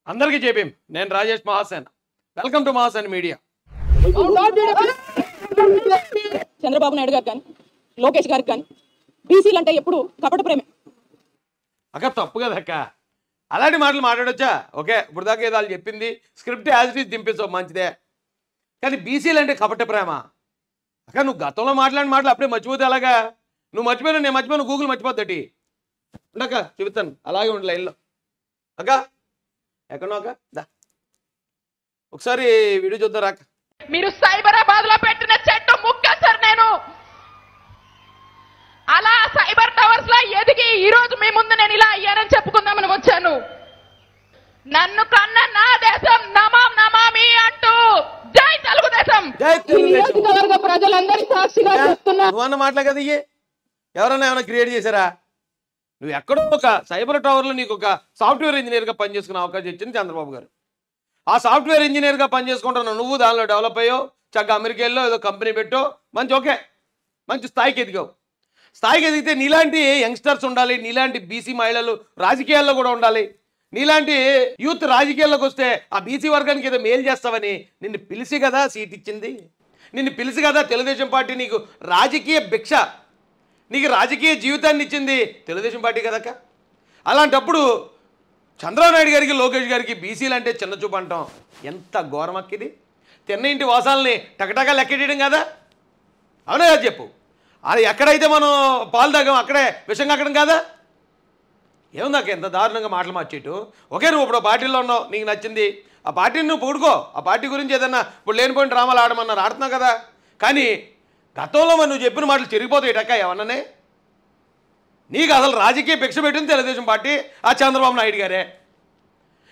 అందరికీ జేబీఎం నేను Rajesh Mahasena welcome to Mahasena media Chandrababu Naidu గారు కానీ లోకేష్ గారికి కానీ బీసీలు అంటే ఎప్పుడు కపట ప్రేమే అక్క తప్పు కదా అక్క అలాంటి మాటలు మాట్లాడొచ్చా ఓకే ఇప్పుడు దాకా ఏదో వాళ్ళు చెప్పింది స్క్రిప్ట్ యాజ్ ఇట్ ఈజ్ దింపేసావు మంచిదే కానీ బీసీలు అంటే కపట ప్రేమ అక్క నువ్వు గతంలో మాట్లాడిన మాటలు అప్పుడే మర్చిపోతే అలాగా నువ్వు మర్చిపోయినా నేను మర్చిపోయినా గూగుల్ మర్చిపోద్దటి ఉండక్క చెబుతాను అలాగే ఉండి లైన్లో అక్క ఎక్కడో అక్క దా ఒకసారి వీడియో చూద్దాం రాక మీరు సైబరాబాద్ లో పెట్టిన చెట్టు ముక్క సార్ నేను అలా సైబర్ టవర్స్ లో ఎదిగి ఈ రోజు మీ ముందు నేను ఇలా అయ్యానని చెప్పుకుందామని వచ్చాను. నన్ను కన్న నా దేశం నమాం నమామి అంటూ జై తెలుగుదేశం. నియోజకవర్గ ప్రజలందరి సాక్షిగా చెప్తున్నా. నువ్వన్న మాటలే కదా ఇయ్యి ఎవరన్నా ఏమైనా క్రియేట్ చేశారా? నువ్వు ఎక్కడో ఒక సైబర్ టవర్లో నీకు ఒక సాఫ్ట్వేర్ ఇంజనీర్గా పనిచేసుకునే అవకాశం ఇచ్చింది చంద్రబాబు గారు. ఆ సాఫ్ట్వేర్ ఇంజనీర్గా పనిచేసుకుంటున్నావు నువ్వు దానిలో డెవలప్ అయ్యో చక్కగా అమెరికాలో ఏదో కంపెనీ పెట్టో మంచి ఓకే మంచి స్థాయికి ఎదిగావు. స్థాయికి ఎదిగితే నీలాంటి యంగ్స్టర్స్ ఉండాలి, నీలాంటి బీసీ మహిళలు రాజకీయాల్లో కూడా ఉండాలి, నీలాంటి యూత్ రాజకీయాల్లోకి వస్తే ఆ బీసీ వర్గానికి ఏదో మేలు చేస్తావని నిన్ను పిలిచి కదా సీట్ ఇచ్చింది, నిన్ను పిలిచి కదా తెలుగుదేశం పార్టీ నీకు రాజకీయ భిక్ష నీకు రాజకీయ జీవితాన్ని ఇచ్చింది తెలుగుదేశం పార్టీ కదక్క. అలాంటప్పుడు చంద్రబాబు నాయుడు గారికి లోకేష్ గారికి బీసీలు అంటే చిన్న చూపు అంటాం ఎంత ఘోరమక్కిది. తిన్న ఇంటి వాసాలని టకటకా లెక్కెట్టడం కదా అవునా కదా చెప్పు. అది ఎక్కడైతే మనం పాలు తాగాం అక్కడే విషం కక్కడం కదా. ఏముందాక ఎంత దారుణంగా మాటలు మార్చేటు. ఓకే నువ్వు ఇప్పుడు పార్టీలో ఉన్నావు నీకు నచ్చింది ఆ పార్టీని నువ్వు పొడుకో, ఆ పార్టీ గురించి ఏదన్నా ఇప్పుడు లేనిపోయిన డ్రామాలు ఆడమన్నారు ఆడుతున్నావు కదా. కానీ గతంలో మరి నువ్వు చెప్పిన మాటలు చెరిగిపోతాయి టక్క ఏమన్నానే. నీకు అసలు రాజకీయ భిక్ష పెట్టింది తెలుగుదేశం పార్టీ ఆ చంద్రబాబు నాయుడు గారే.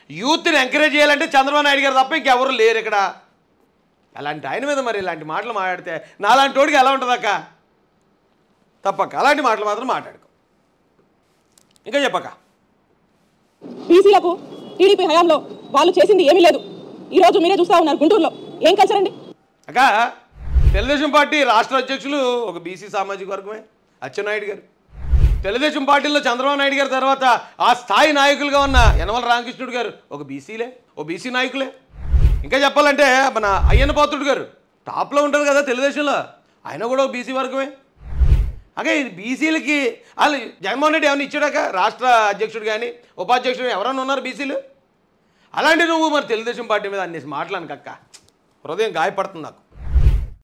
యూత్ని ఎంకరేజ్ చేయాలంటే చంద్రబాబు నాయుడు గారు తప్ప ఇంకెవరు లేరు ఇక్కడ. అలాంటి ఆయన మీద మరి ఇలాంటి మాటలు మాట్లాడితే నాలాంటి వాడికి ఎలా ఉంటుంది అక్క? తప్పక అలాంటి మాటలు మాత్రం మాట్లాడుకో. ఇంకా చెప్పక బీసీలకు టీడీపీ హయాంలో వాళ్ళు చేసింది ఏమీ లేదు. ఈ రోజు మీరే చూస్తా ఉన్నారు గుంటూరులో ఏం కలిసారండి అక్క. తెలుగుదేశం పార్టీ రాష్ట్ర అధ్యక్షులు ఒక బీసీ సామాజిక వర్గమే అచ్చెన్నాయుడు గారు. తెలుగుదేశం పార్టీలో చంద్రబాబు నాయుడు గారి తర్వాత ఆ స్థాయి నాయకులుగా ఉన్న యనమల రామకృష్ణుడు గారు ఒక బీసీలే, ఓ బీసీ నాయకులే. ఇంకా చెప్పాలంటే మన అయ్యన్న పాత్రుడు గారు టాప్లో ఉంటారు కదా తెలుగుదేశంలో, ఆయన కూడా ఒక బీసీ వర్గమే. అదే ఇది బీసీలకి వాళ్ళు జగన్మోహన్ రెడ్డి ఏమైనా ఇచ్చాడాక రాష్ట్ర అధ్యక్షుడు కానీ ఉపాధ్యక్షుడు ఎవరైనా ఉన్నారు బీసీలు? అలాంటి నువ్వు మరి తెలుగుదేశం పార్టీ మీద అన్ని మాటలు అనకక్క హృదయం గాయపడుతుంది నాకు.